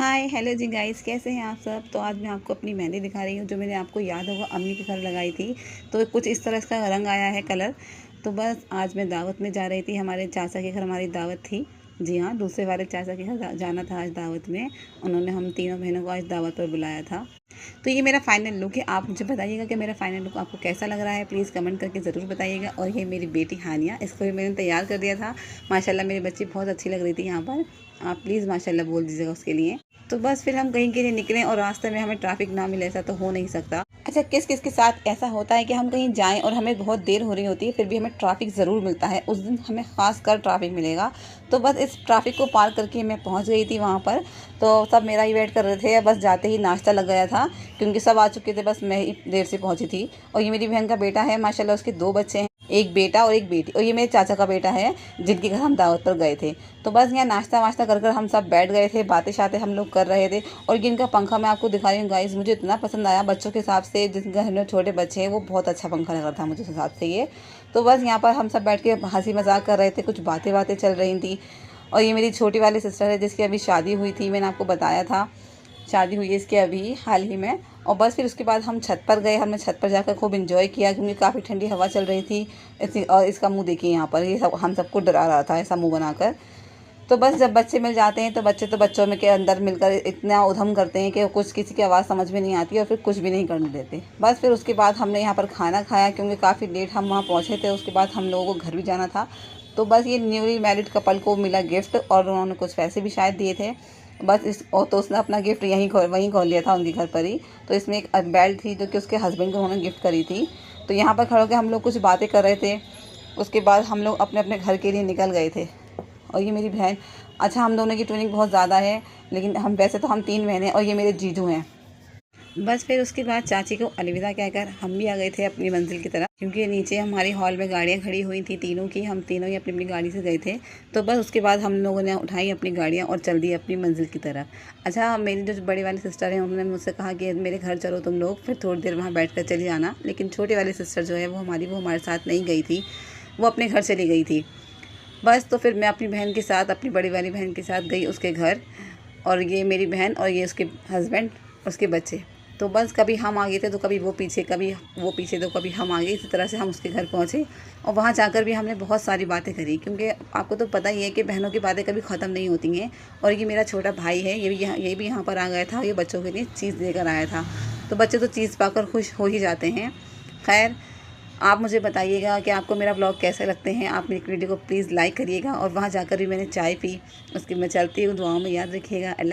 Hi hello जी guys, कैसे हैं आप सब। तो आज मैं आपको अपनी मेहंदी दिखा रही हूँ जो मैंने आपको याद होगा अम्मी के घर लगाई थी। तो कुछ इस तरह इसका रंग आया है, कलर। तो बस आज मैं दावत में जा रही थी, हमारे चाचा के घर हमारी दावत थी। जी हाँ, दूसरे वाले चाचा के घर जाना था आज दावत में। उन्होंने हम तीनों बहनों को आज दावत पर बुलाया था। तो ये मेरा फाइनल लुक है। आप मुझे बताइएगा कि मेरा फाइनल लुक आपको कैसा लग रहा है, प्लीज़ कमेंट करके ज़रूर बताइएगा। और ये मेरी बेटी हानिया, इसको भी मैंने तैयार कर दिया था। माशाल्लाह मेरी बच्ची बहुत अच्छी लग रही थी यहाँ पर। आप प्लीज़ माशाल्लाह बोल दीजिएगा उसके लिए। तो बस फिर हम कहीं के लिए निकलें और रास्ते में हमें ट्रैफिक ना मिले, ऐसा तो हो नहीं सकता। अच्छा, किस किस के साथ ऐसा होता है कि हम कहीं जाएं और हमें बहुत देर हो रही होती है, फिर भी हमें ट्रैफिक ज़रूर मिलता है। उस दिन हमें ख़ास कर ट्रैफिक मिलेगा। तो बस इस ट्रैफिक को पार करके मैं पहुंच गई थी वहां पर। तो सब मेरा ही वेट कर रहे थे। बस जाते ही नाश्ता लग गया था क्योंकि सब आ चुके थे, बस मैं ही देर से पहुंची थी। और ये मेरी बहन का बेटा है, माशाल्लाह उसके 2 बच्चे हैं, एक बेटा और एक बेटी। और ये मेरे चाचा का बेटा है जिनके घर हम दावत पर गए थे। तो बस यहाँ नाश्ता वाश्ता कर कर हम सब बैठ गए थे, बातें शातें हम लोग कर रहे थे। और ये इनका पंखा मैं आपको दिखा रही हूँ गाइस, मुझे इतना पसंद आया। बच्चों के हिसाब से, जिनके घर में छोटे बच्चे हैं, वो बहुत अच्छा पंखा लग रहा था मुझे उस हिसाब से ये। तो बस यहाँ पर हम सब बैठ के हंसी मजाक कर रहे थे, कुछ बातें बातें चल रही थी। और ये मेरी छोटी वाली सिस्टर है जिसकी अभी शादी हुई थी, मैंने आपको बताया था। शादी हुई है इसकी अभी हाल ही में। और बस फिर उसके बाद हम छत पर गए। हमने छत पर जाकर खूब इंजॉय किया क्योंकि काफ़ी ठंडी हवा चल रही थी। और इसका मुंह देखिए यहाँ पर, ये सब हम सबको डरा रहा था ऐसा मुंह बनाकर। तो बस जब बच्चे मिल जाते हैं तो बच्चे तो बच्चों में के अंदर मिलकर इतना उधम करते हैं कि कुछ किसी की आवाज़ समझ में नहीं आती और फिर कुछ भी नहीं करने देते। बस फिर उसके बाद हमने यहाँ पर खाना खाया क्योंकि काफ़ी लेट हम वहाँ पहुँचे थे। उसके बाद हम लोगों को घर भी जाना था। तो बस ये न्यूली मैरिड कपल को मिला गिफ्ट और उन्होंने कुछ पैसे भी शायद दिए थे। बस इस और तो उसने अपना गिफ्ट वहीं खोल लिया था उनके घर पर ही। तो इसमें एक बेल्ट थी जो कि उसके हस्बैंड को उन्होंने गिफ्ट करी थी। तो यहाँ पर खड़े होकर हम लोग कुछ बातें कर रहे थे। उसके बाद हम लोग अपने अपने घर के लिए निकल गए थे। और ये मेरी बहन, अच्छा हम दोनों की ट्विनिंग बहुत ज़्यादा है, लेकिन हम वैसे तो हम 3 बहनें और ये मेरे जीजू हैं। बस फिर उसके बाद चाची को अलविदा कहकर हम भी आ गए थे अपनी मंजिल की तरफ क्योंकि नीचे हमारी हॉल में गाड़ियाँ खड़ी हुई थी तीनों की। हम तीनों ही अपनी अपनी गाड़ी से गए थे। तो बस उसके बाद हम लोगों ने उठाई अपनी गाड़ियाँ और चल दी अपनी मंजिल की तरफ। अच्छा, मेरी जो बड़ी वाली सिस्टर है उन्होंने मुझसे कहा कि मेरे घर चलो तुम लोग, फिर थोड़ी देर वहाँ बैठ कर चली जाना। लेकिन छोटी वाली सिस्टर जो है वो हमारे साथ नहीं गई थी, वो अपने घर चली गई थी। बस तो फिर मैं अपनी बहन के साथ, अपनी बड़ी वाली बहन के साथ गई उसके घर। और ये मेरी बहन और ये उसके हस्बैंड, उसके बच्चे। तो बस कभी हम आगे थे तो कभी वो पीछे, कभी वो पीछे तो कभी हम आगे। इसी तरह से हम उसके घर पहुँचे। और वहाँ जाकर भी हमने बहुत सारी बातें करी क्योंकि आपको तो पता ही है कि बहनों की बातें कभी ख़त्म नहीं होती हैं। और ये मेरा छोटा भाई है, ये भी यहाँ पर आ गया था। ये बच्चों के लिए चीज़ लेकर आया था। तो बच्चे तो चीज़ पाकर खुश हो ही जाते हैं। खैर, आप मुझे बताइएगा कि आपको मेरा ब्लॉग कैसे लगते हैं। आप मेरी वीडियो को प्लीज़ लाइक करिएगा। और वहाँ जाकर भी मैंने चाय पी। उसकी मैं चलती हूँ, दुआओं में याद रखिएगा।